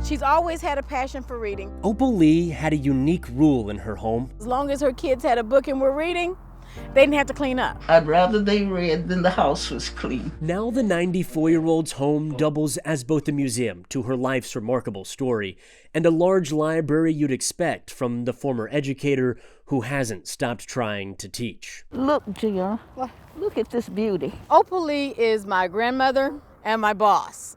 She's always had a passion for reading. Opal Lee had a unique rule in her home. As long as her kids had a book and were reading, they didn't have to clean up. I'd rather they read than the house was clean. Now the 94-year-old's home doubles as both a museum to her life's remarkable story and a large library you'd expect from the former educator who hasn't stopped trying to teach. Look, Gia, look at this beauty. Opal Lee is my grandmother and my boss.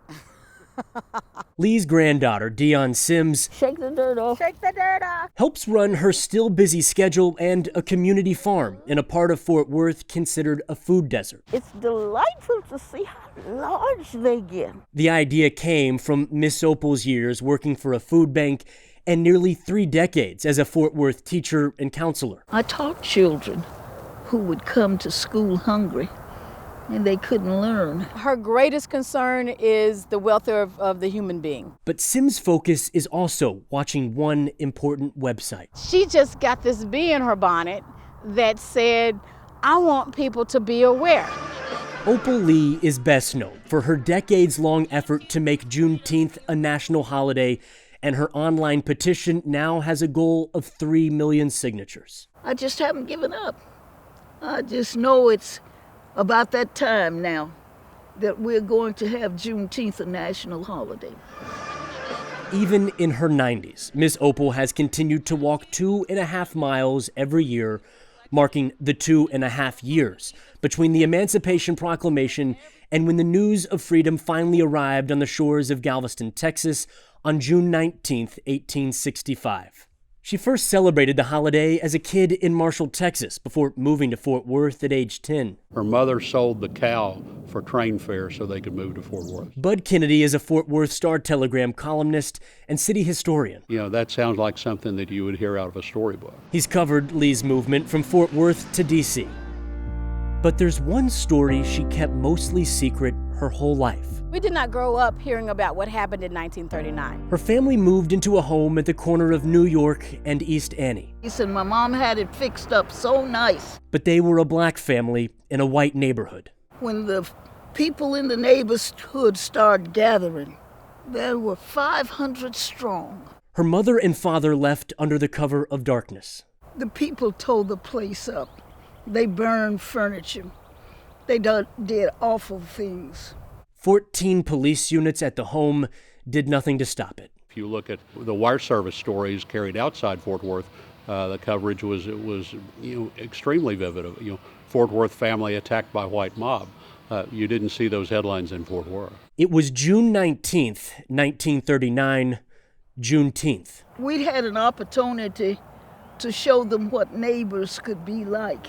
Lee's granddaughter, Dion Sims, Shake the dirt off. Shake the dirt off. helps run her still busy schedule and a community farm in a part of Fort Worth considered a food desert. It's delightful to see how large they get. The idea came from Miss Opal's years working for a food bank and nearly 3 decades as a Fort Worth teacher and counselor. I taught children who would come to school hungry and they couldn't learn. Her greatest concern is the welfare of the human being. But Sims' focus is also watching one important website. She just got this bee in her bonnet that said, I want people to be aware. Opal Lee is best known for her decades-long effort to make Juneteenth a national holiday, and her online petition now has a goal of 3 million signatures. I just haven't given up. I just know it's about that time now that we're going to have Juneteenth a national holiday. Even in her 90s, Miss Opal has continued to walk 2.5 miles every year, marking the 2.5 years between the Emancipation Proclamation and when the news of freedom finally arrived on the shores of Galveston, Texas on June 19, 1865. She first celebrated the holiday as a kid in Marshall, Texas, before moving to Fort Worth at age 10. Her mother sold the cow for train fare so they could move to Fort Worth. Bud Kennedy is a Fort Worth Star-Telegram columnist and city historian. You know, that sounds like something that you would hear out of a storybook. He's covered Lee's movement from Fort Worth to D.C. But there's one story she kept mostly secret her whole life. We did not grow up hearing about what happened in 1939. Her family moved into a home at the corner of New York and East Annie. He said my mom had it fixed up so nice. But they were a black family in a white neighborhood. When the people in the neighborhood started gathering, there were 500 strong. Her mother and father left under the cover of darkness. The people tore the place up. They burned furniture. They did awful things. 14 police units at the home did nothing to stop it. If you look at the wire service stories carried outside Fort Worth, the coverage was extremely vivid. Fort Worth family attacked by white mob. You didn't see those headlines in Fort Worth. It was June 19th, 1939, Juneteenth. We had an opportunity to show them what neighbors could be like.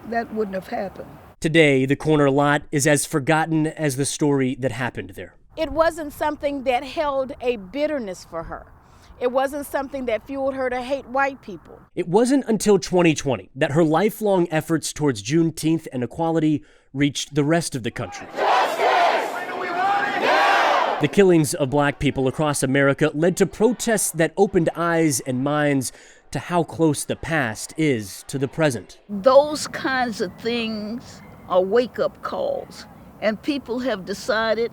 That wouldn't have happened. Today, the corner lot is as forgotten as the story that happened there. It wasn't something that held a bitterness for her. It wasn't something that fueled her to hate white people. It wasn't until 2020 that her lifelong efforts towards Juneteenth and equality reached the rest of the country. The killings of black people across America led to protests that opened eyes and minds to how close the past is to the present. Those kinds of things are wake-up calls, and people have decided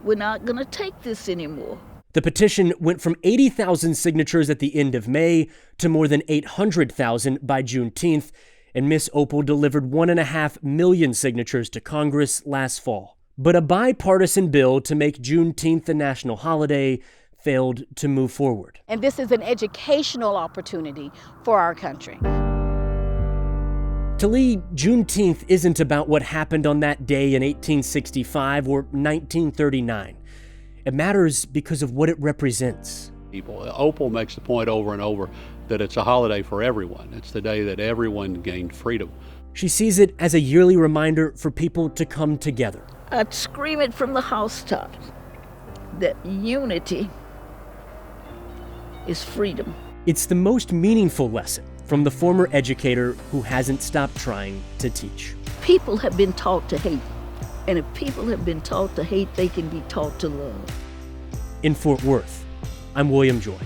we're not going to take this anymore. The petition went from 80,000 signatures at the end of May to more than 800,000 by Juneteenth, and Miss Opal delivered 1.5 million signatures to Congress last fall. But a bipartisan bill to make Juneteenth a national holiday failed to move forward. And this is an educational opportunity for our country. To Lee, Juneteenth isn't about what happened on that day in 1865 or 1939. It matters because of what it represents. Opal makes the point over and over that it's a holiday for everyone. It's the day that everyone gained freedom. She sees it as a yearly reminder for people to come together. I'd scream it from the housetops that unity is freedom. It's the most meaningful lesson from the former educator who hasn't stopped trying to teach. People have been taught to hate, and if people have been taught to hate, they can be taught to love. In Fort Worth, I'm William Joy.